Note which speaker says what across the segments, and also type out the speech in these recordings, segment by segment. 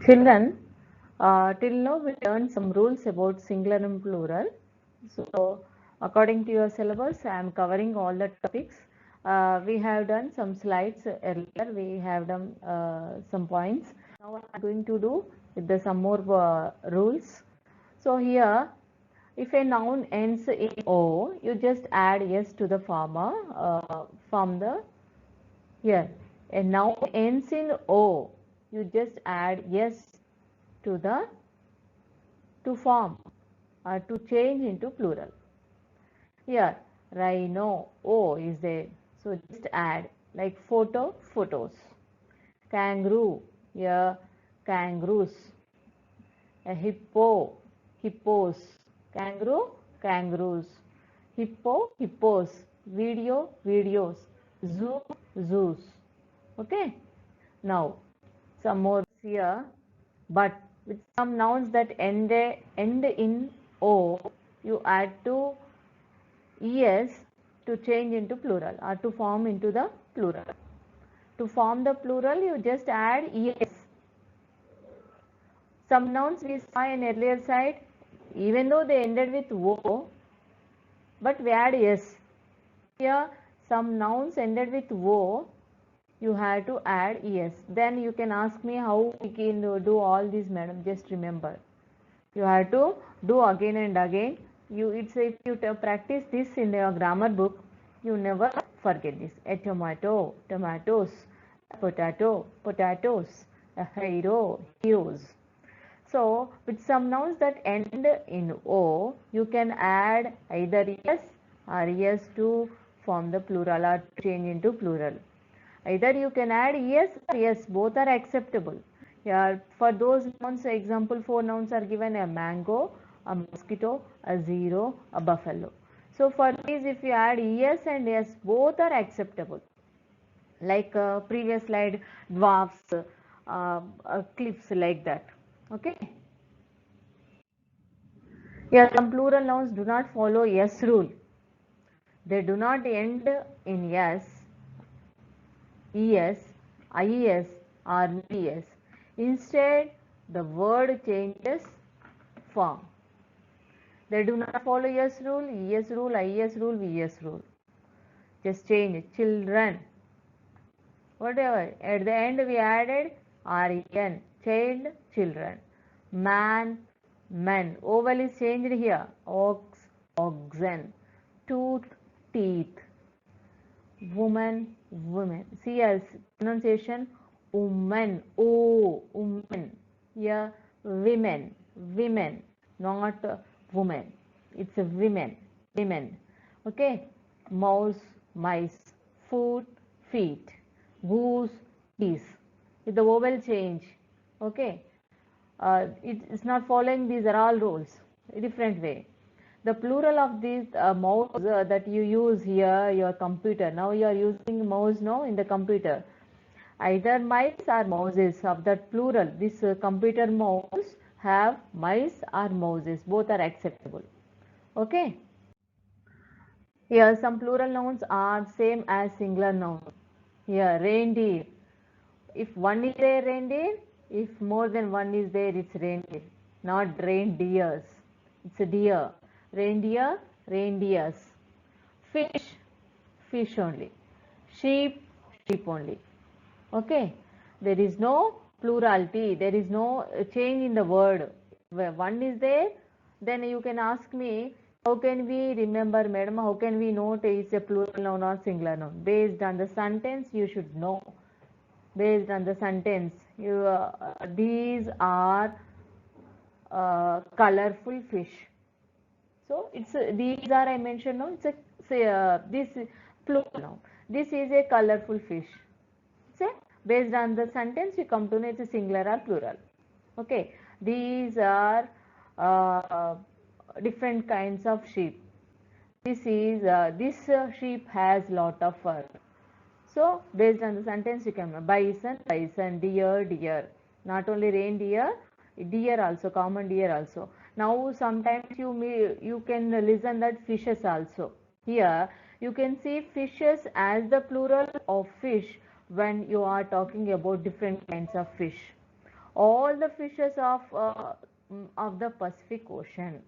Speaker 1: Children, till now we learned some rules about singular and plural. So, according to your syllabus, I am covering all the topics. We have done some slides earlier. We have done some points. Now I am going to do with the some more rules. So here, if a noun ends in O, you just add S to the former from the here. A noun ends in O, you just add S to the to form or to change into plural. Here, rhino, O is there. So just add like photo, photos. Kangaroo, here, kangaroos. A hippo, hippos. Kangaroo, kangaroos. Hippo, hippos. Video, videos. Zoo, zoos. Okay. Now, some more here, but with some nouns that end in O, you add to es to change into plural or to form into the plural. To form the plural, you just add es. Some nouns we saw in earlier slide, even though they ended with O, but we add es. Here, some nouns ended with O, you have to add es. Then you can ask me how we can do all these, madam. Just remember, you have to do again and again. If you practice this in your grammar book, you never forget this. A tomato, tomatoes. A potato, potatoes. A hero, heroes. So with some nouns that end in O, you can add either es or es to form the plural or change into plural. Either you can add yes or yes, both are acceptable. Yeah, for those nouns, example 4 nouns are given: a mango, a mosquito, a zero, a buffalo. So for these, if you add yes and yes, both are acceptable. Like previous slide, dwarfs, cliffs, like that. Okay. Yeah, some plural nouns do not follow yes rule. They do not end in yes, es, ies or vs. Instead, the word changes form. They do not follow yes rule, es rule, ies rule, vs rule. Just change children. Whatever. At the end we added ren. Child, children. Man, men. Vowel is changed here. Ox, oxen. Tooth, teeth. Woman, women. See as pronunciation, woman, oh, woman. Here, women, women, not woman. It's a women, women. Okay. Mouse, mice. Foot, feet. Goose, geese. With the vowel change. Okay. It's not following these are all rules. A different way. The plural of these mouse that you use here, your computer. Now you are using mouse now in the computer. Either mice or mouses of that plural. This computer mouse have mice or mouses. Both are acceptable. Okay. Here some plural nouns are same as singular noun. Here reindeer. If one is there, reindeer. If more than one is there, it's reindeer. Not reindeers. It's a deer. Reindeer, reindeers. Fish, fish only. Sheep, sheep only. Okay. There is no plurality. There is no change in the word. Where one is there, then you can ask me, how can we remember, madam? How can we note it's a plural noun or singular noun? Based on the sentence, you should know. Based on the sentence, these are colorful fish. So it's these are I mentioned now. It's a this plural now. This is a colorful fish. Say based on the sentence you come to know it's a singular or plural. Okay. These are different kinds of sheep. This sheep has lot of fur. So based on the sentence you can bison, bison, deer, deer. Not only reindeer, deer also, common deer also. Now sometimes you can listen that fishes also. Here you can see fishes as the plural of fish when you are talking about different kinds of fish. all the fishes of the Pacific Ocean.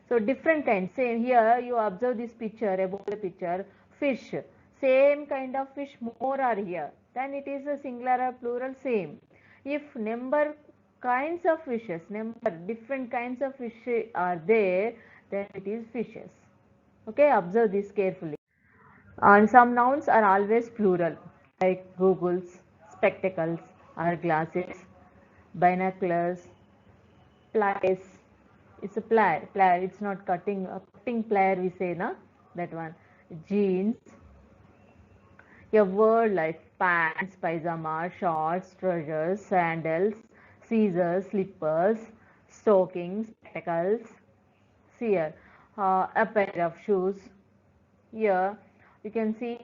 Speaker 1: So different kinds. Say here you observe this picture, above the picture, fish. Same kind of fish more are here. Then it is a singular or plural, same. If number kinds of fishes, number different kinds of fish are there, then it is fishes. Okay, observe this carefully. And some nouns are always plural, like googles, spectacles or glasses, binoculars, pliers. It's a plier. It's not cutting. A cutting plier we say, na, that one. Jeans. A word like pants, pajama, shorts, trousers, sandals, scissors, slippers, stockings, spectacles. See here, a pair of shoes. Here you can see,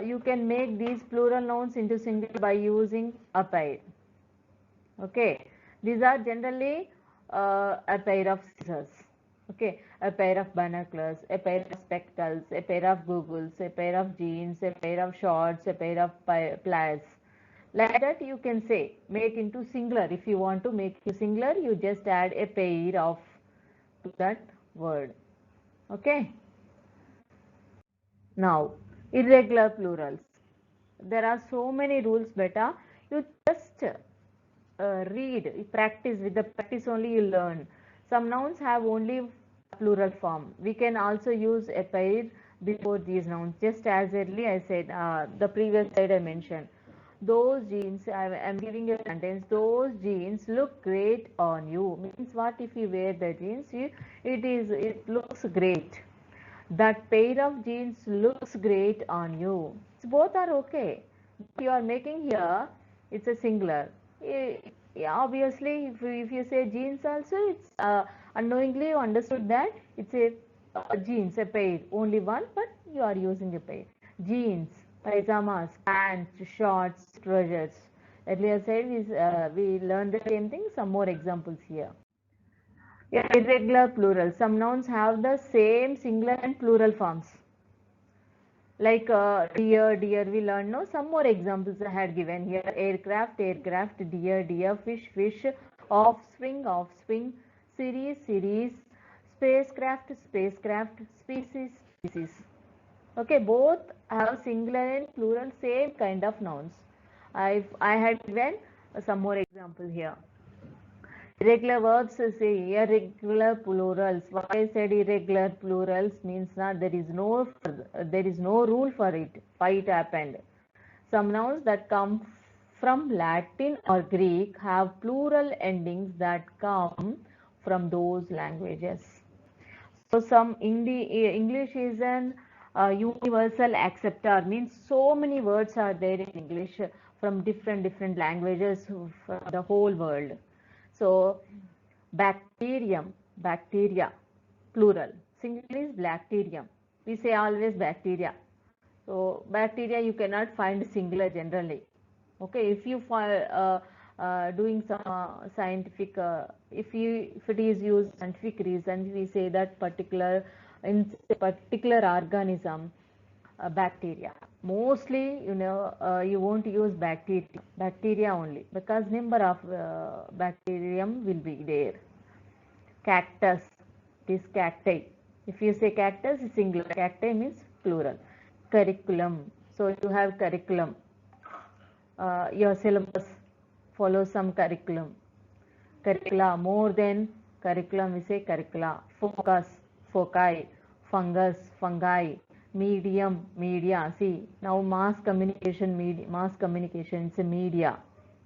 Speaker 1: you can make these plural nouns into singular by using a pair. Okay, these are generally a pair of scissors. Okay, a pair of binoculars, a pair of spectacles, a pair of googles, a pair of jeans, a pair of shorts, a pair of pliers. Like that you can say, make into singular. If you want to make it singular, you just add a pair of to that word. Okay. Now, irregular plurals. There are so many rules, beta. You just read, you practice. With the practice only you learn. Some nouns have only plural form. We can also use a pair before these nouns. Just as early I said, the previous slide I mentioned. Those jeans, I am giving a sentence. Those jeans look great on you. Means what? If you wear the jeans, it looks great. That pair of jeans looks great on you. So both are okay. You are making here, it's a singular. Yeah, obviously, if you say jeans also, it's unknowingly you understood that it's a jeans, a pair, only one, but you are using a pair. Jeans, pajamas, pants, shorts, trousers. Earlier said we learned the same thing. Some more examples here. Yeah, irregular plural. Some nouns have the same singular and plural forms. Like deer, we learned. No, some more examples I had given here. Aircraft, deer, fish, offspring, series, spacecraft, species. Okay, both have singular and plural, same kind of nouns. I had given some more example here. Irregular verbs say irregular plurals. Why I said irregular plurals means that there is no rule for it. Why it happened? Some nouns that come from Latin or Greek have plural endings that come from those languages. So some English is an universal acceptor, means so many words are there in English from different languages from the whole world. So bacteria, plural. Singular is bacterium. We say always bacteria. So bacteria you cannot find singular generally. Okay, if you doing some scientific, if it is used scientific reason, we say that in particular organism, bacteria. Mostly, you won't use bacteria only, because number of bacterium will be there. Cactus, this cacti. If you say cactus, it's singular. Cacti means plural. Curriculum. So you have curriculum. Your syllabus follows some curriculum. Curricula, more than curriculum, we say curricula. Focus, foci, fungus, fungi, medium, media. See, now mass communication, it's a media.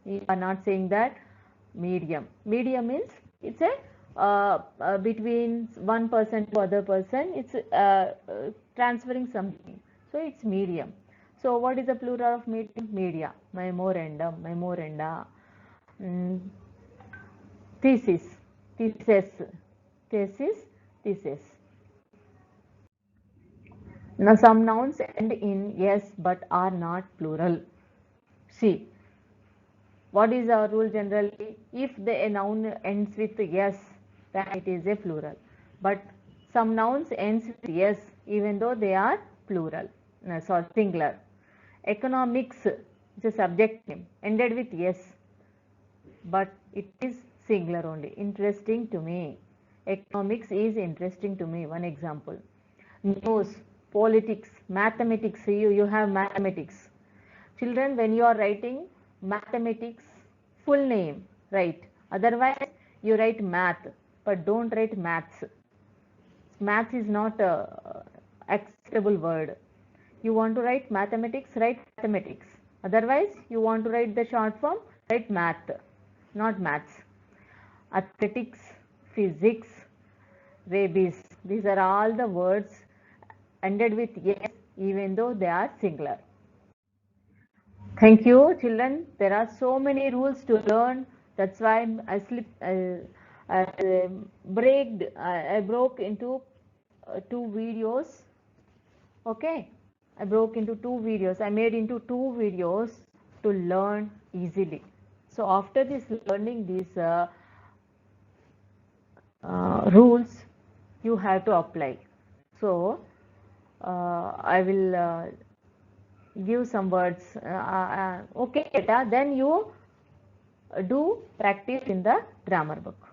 Speaker 1: You are not saying that medium. Medium means it's a between one person to other person, it's transferring something. So it's medium. So what is the plural of medium? Media. Memoranda. Mm, thesis, thesis. Now some nouns end in yes but are not plural. See, what is our rule generally? If a noun ends with yes, then it is a plural. But some nouns ends with yes, even though they are plural. No, sorry, singular. Economics is a subject name, ended with yes. but it is singular only. Interesting to me. Economics is interesting to me. One example. News, politics, mathematics. You have mathematics. Children, when you are writing mathematics, full name, write. Otherwise, you write math, but don't write maths. Maths is not a acceptable word. You want to write mathematics, write mathematics. Otherwise, you want to write the short form, write math, not maths. Athletics, physics, rabies. These are all the words ended with yes, even though they are singular. Thank you, children. There are so many rules to learn. That's why I broke into two videos. Okay, I broke into two videos. I made into two videos to learn easily. So after this learning these rules, you have to apply. So I will give some words. Okay, Beta, then you do practice in the grammar book.